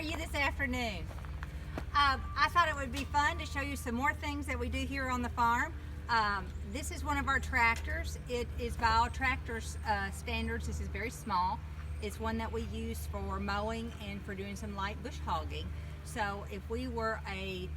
you this afternoon? I thought it would be fun to show you some more things that we do here on the farm. This is one of our tractors. It is by all tractors standards. This is very small. It's one that we use for mowing and for doing some light bush hogging. So if we were a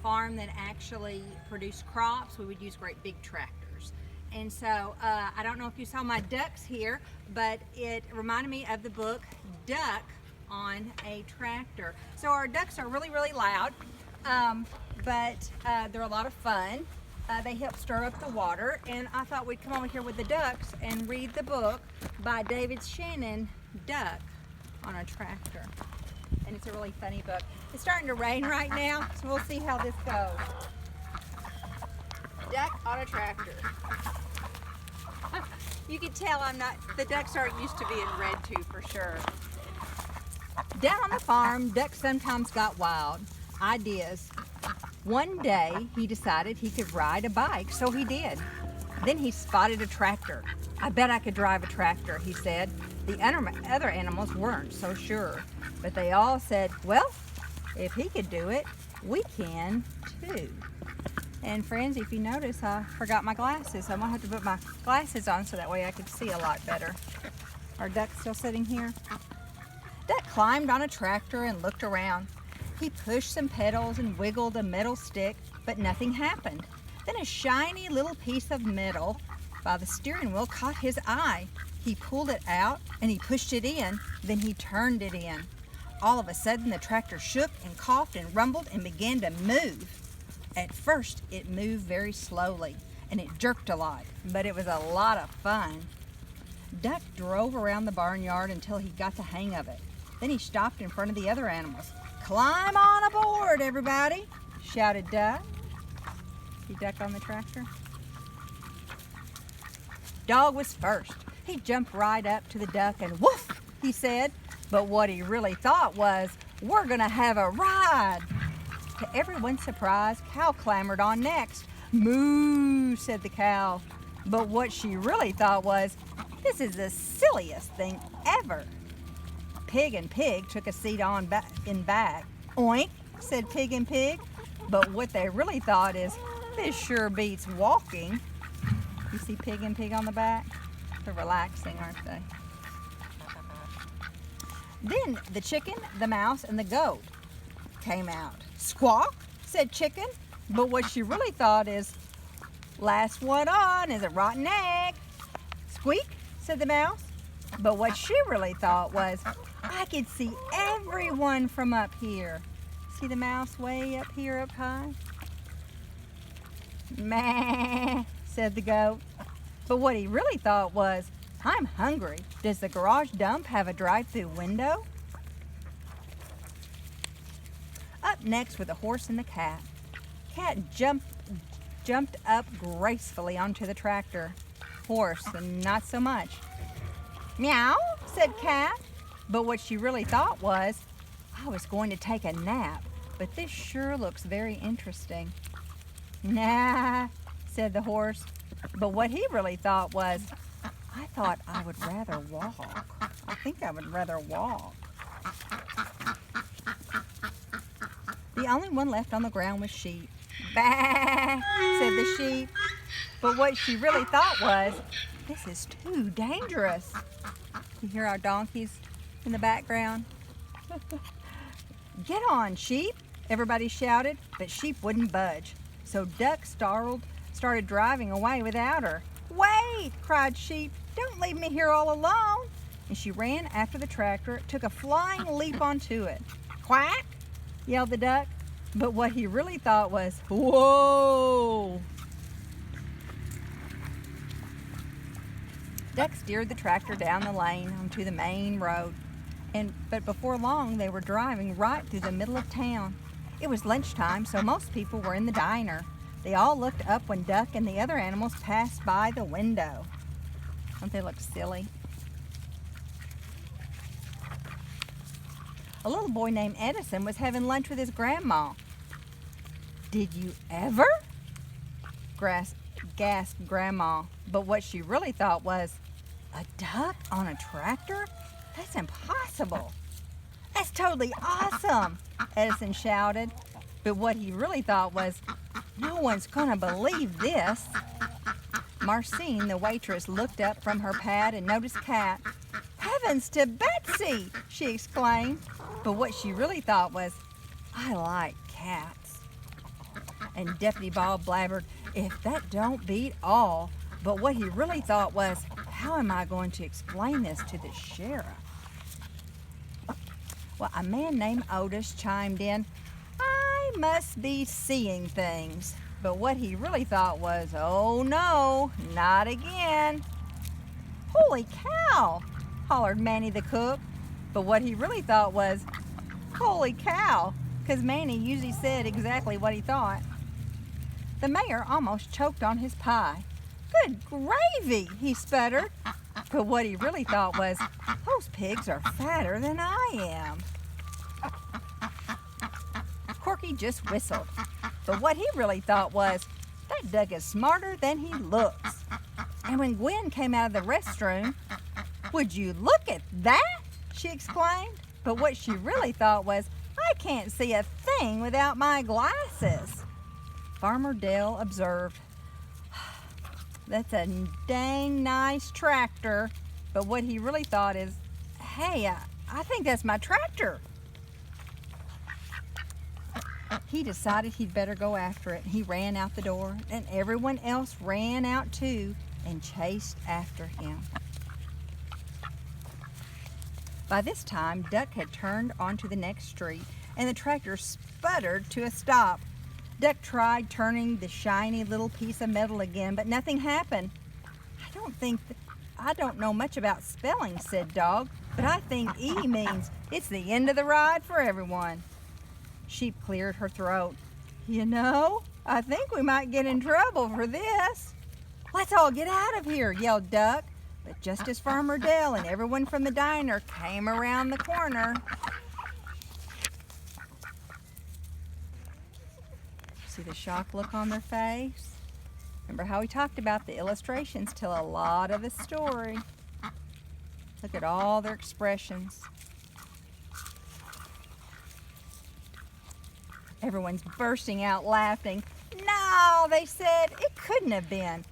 farm that actually produced crops, we would use great big tractors. And so I don't know if you saw my ducks here, but it reminded me of the book Duck on a Tractor. So our ducks are really, really loud, but they're a lot of fun. They help stir up the water, and I thought we'd come over here with the ducks and read the book by Shannon, Duck on a Tractor. And it's a really funny book. It's starting to rain right now, so we'll see how this goes. Duck on a Tractor. You can tell the ducks aren't used to being read to for sure. Down on the farm, ducks sometimes got wild ideas. One day, he decided he could ride a bike, so he did. Then he spotted a tractor. I bet I could drive a tractor, he said. The other animals weren't so sure, but they all said, well, if he could do it, we can too. And friends, if you notice, I forgot my glasses. I'm gonna have to put my glasses on so that way I can see a lot better. Our duck's still sitting here. Duck climbed on a tractor and looked around. He pushed some pedals and wiggled a metal stick, but nothing happened. Then a shiny little piece of metal by the steering wheel caught his eye. He pulled it out and he pushed it in, then he turned it in. All of a sudden the tractor shook and coughed and rumbled and began to move. At first it moved very slowly and it jerked a lot, but it was a lot of fun. Duck drove around the barnyard until he got the hang of it. Then he stopped in front of the other animals. Climb on aboard, everybody, shouted Duck. See Duck on the tractor? Dog was first. He jumped right up to the duck and woof, he said. But what he really thought was, we're gonna have a ride. To everyone's surprise, Cow clambered on next. Moo, said the cow. But what she really thought was, this is the silliest thing ever. Pig and Pig took a seat in back. Oink, said Pig and Pig. But what they really thought is, this sure beats walking. You see Pig and Pig on the back? They're relaxing, aren't they? Then the chicken, the mouse, and the goat came out. Squawk, said Chicken. But what she really thought is, last one on is a rotten egg. Squeak, said the mouse. But what she really thought was, I could see everyone from up here. See the mouse way up here up high? Meh, said the goat. But what he really thought was, I'm hungry. Does the garage dump have a drive-through window? Up next were the horse and the cat. Cat jumped up gracefully onto the tractor. Horse, not so much. Meow, said Cat. But what she really thought was, I was going to take a nap, but this sure looks very interesting. Nah, said the horse. But what he really thought was, I thought I would rather walk. I think I would rather walk. The only one left on the ground was Sheep. Bah, said the sheep. But what she really thought was, this is too dangerous. You hear our donkeys in the background? Get on, Sheep, everybody shouted, but Sheep wouldn't budge. So Duck started driving away without her. Wait, cried Sheep, don't leave me here all alone. And she ran after the tractor, took a flying leap onto it. Quack, yelled the duck. But what he really thought was, whoa. Duck steered the tractor down the lane onto the main road. But before long, they were driving right through the middle of town. It was lunchtime, so most people were in the diner. They all looked up when Duck and the other animals passed by the window. Don't they look silly? A little boy named Edison was having lunch with his grandma. Did you ever? Gasped Grandma. But what she really thought was, a duck on a tractor? That's impossible. That's totally awesome, Edison shouted. But what he really thought was, no one's gonna believe this. Marcine, the waitress, looked up from her pad and noticed Cat. Heavens to Betsy, she exclaimed. But what she really thought was, I like cats. And Deputy Bob blabbered, if that don't beat all. But what he really thought was, how am I going to explain this to the sheriff? Well, a man named Otis chimed in, I must be seeing things. But what he really thought was, oh no, not again. Holy cow, hollered Manny the cook. But what he really thought was, holy cow, because Manny usually said exactly what he thought. The mayor almost choked on his pie. Good gravy, he sputtered. But what he really thought was, those pigs are fatter than I am. Corky just whistled. But what he really thought was, that Doug is smarter than he looks. And when Gwen came out of the restroom, would you look at that? She exclaimed. But what she really thought was, I can't see a thing without my glasses. Farmer Dale observed, that's a dang nice tractor. But what he really thought is, hey, I think that's my tractor. He decided he'd better go after it. He ran out the door, and everyone else ran out too and chased after him. By this time, Duck had turned onto the next street, and the tractor sputtered to a stop. Duck tried turning the shiny little piece of metal again, but nothing happened. I don't know much about spelling, said Dog, but I think E means it's the end of the ride for everyone. Sheep cleared her throat. You know, I think we might get in trouble for this. Let's all get out of here, yelled Duck. But just as Farmer Dale and everyone from the diner came around the corner, see the shocked look on their face? Remember how we talked about the illustrations tell a lot of the story. Look at all their expressions. Everyone's bursting out laughing. No, they said, it couldn't have been.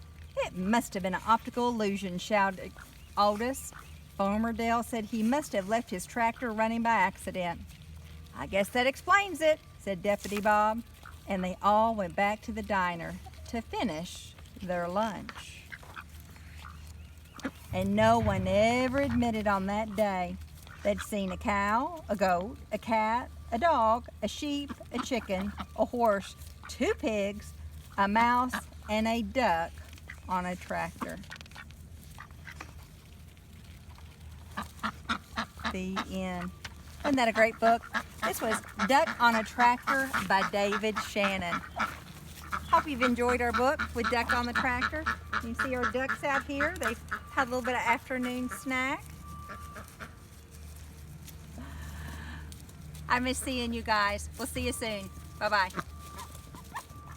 It must have been an optical illusion, shouted Otis. Farmer Dale said he must have left his tractor running by accident. I guess that explains it, said Deputy Bob. And they all went back to the diner to finish their lunch. And no one ever admitted on that day they'd seen a cow, a goat, a cat, a dog, a sheep, a chicken, a horse, 2 pigs, a mouse, and a duck on a tractor. The end. Isn't that a great book? This was Duck on a Tractor by David Shannon. Hope you've enjoyed our book with Duck on the Tractor. You see our ducks out here. They've had a little bit of afternoon snack. I miss seeing you guys. We'll see you soon. Bye-bye.